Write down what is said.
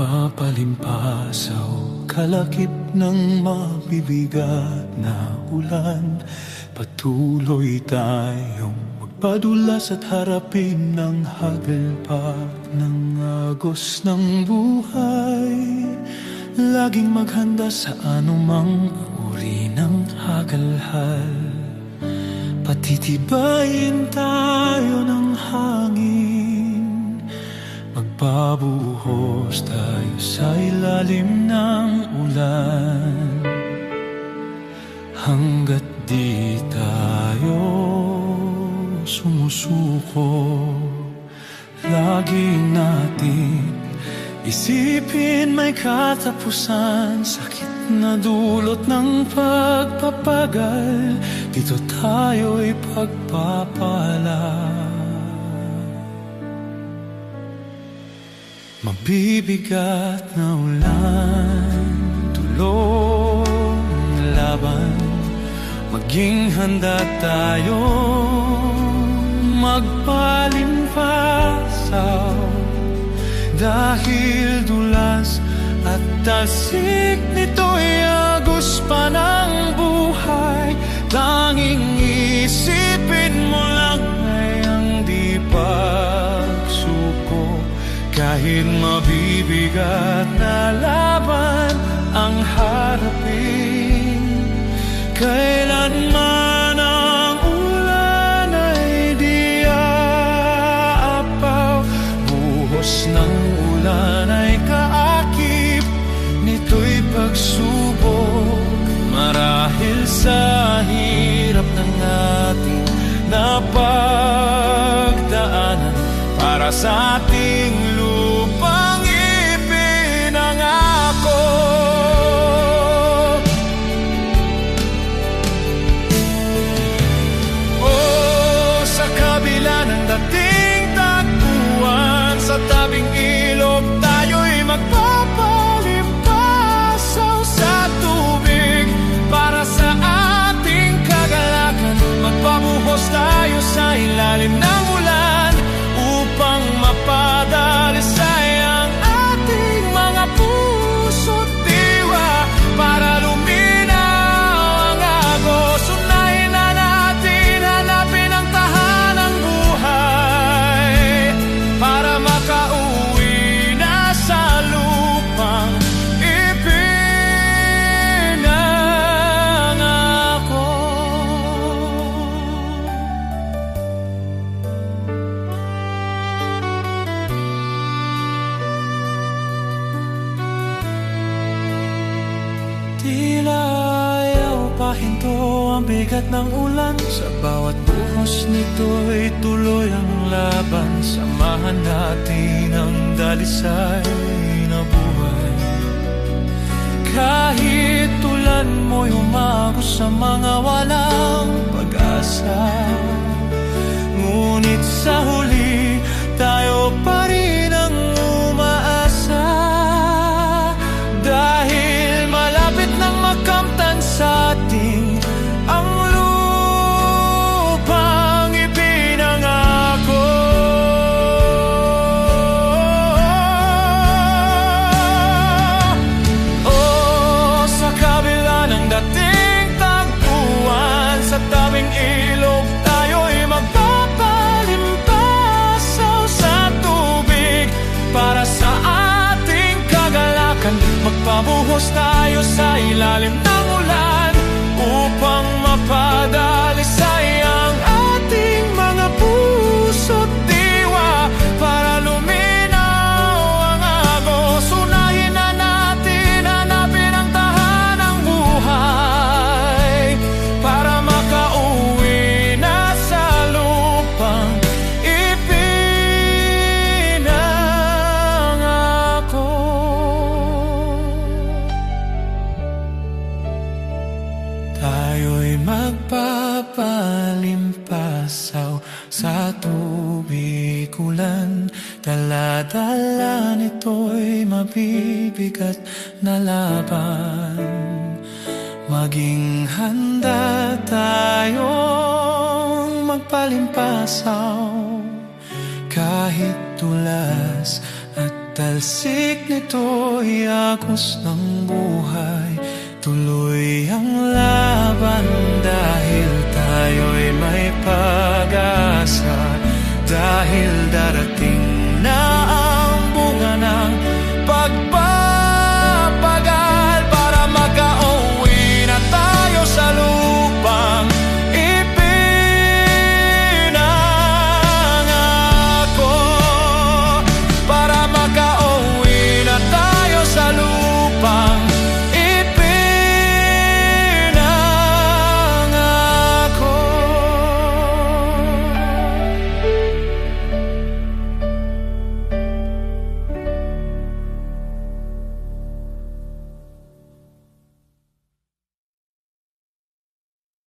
Magpapalimpasaw, kalakip ng mabibigat na ulan. Patuloy tayong magpadulas at harapin ng hagalpak ng agos ng buhay. Laging maghanda sa anumang uri ng hagalhal. Patitibayin tayo ng hangin. Magpabuhos tayo sa ilalim ng ulan. Hanggat di tayo sumusuko, lagi natin isipin may katapusan. Sakit na dulot ng pagpapagal, dito tayo'y pagpapala. Mabibigat na ulan, tulong laban. Maging handa tayo magpalimpasaw. Dahil dulas at tasik nito'y agos pa ng buhay. Tanging isipin mo lang ay ang di pagsuko. Kahit mabibigat na laban ang harapin, kailanman ang ulan ay di aapaw. Buhos ng ulan ay kaakip nito'y pagsubok. Marahil sa hirap ng ating napagdaanan, para sa ating lupang ipinangako. Oh, sa kabila ng dating tagpuan, sa tabing ilog tayo'y magpapalimpasaw sa tubig. Para sa ating kagalakan, magpabuhos tayo sa ilalim ng ulan, upang mapadalisay ang ating mga puso't diwa. Para luminaw ang agos, unahin na natin hanapin ang tahanang buhay. Para makauwi na sa lupang ipinangako. Tila ayaw pahinto ang bigat ng ulan. Sa bawat buhos nito'y tuloy ang laban. Samahan natin ang dalisay na buhay. Kahit ulan mo'y umagos sa mga walang pag-asa, ngunit sa huli tayo pa rin ang umaasa. Dahil malapit nang makamtan sa ating ang lupang ipinangako. Oh, sa kabila ng dating tagpuan, sa tabing ilog tayo'y magpapalimpasaw sa tubig. Para sa ating kagalakan, magpabuhos tayo sa ilalim ng ulan, upang mapadalisay ang ating mga puso't diwa. Para luminaw ang agos, unahin na natin hanapin ang tahanang buhay. Para makauwi na sa lupang ipinangako. Tayo'y magpapalimpasaw sa tubig ulan. Dala-dala nito'y mabibigat na laban. Maging handa tayong magpalimpasaw kahit tulas at talsik nito'y agos ng buhay. Tuloy ang laban dahil tayo'y may pag-asa. Dahil darating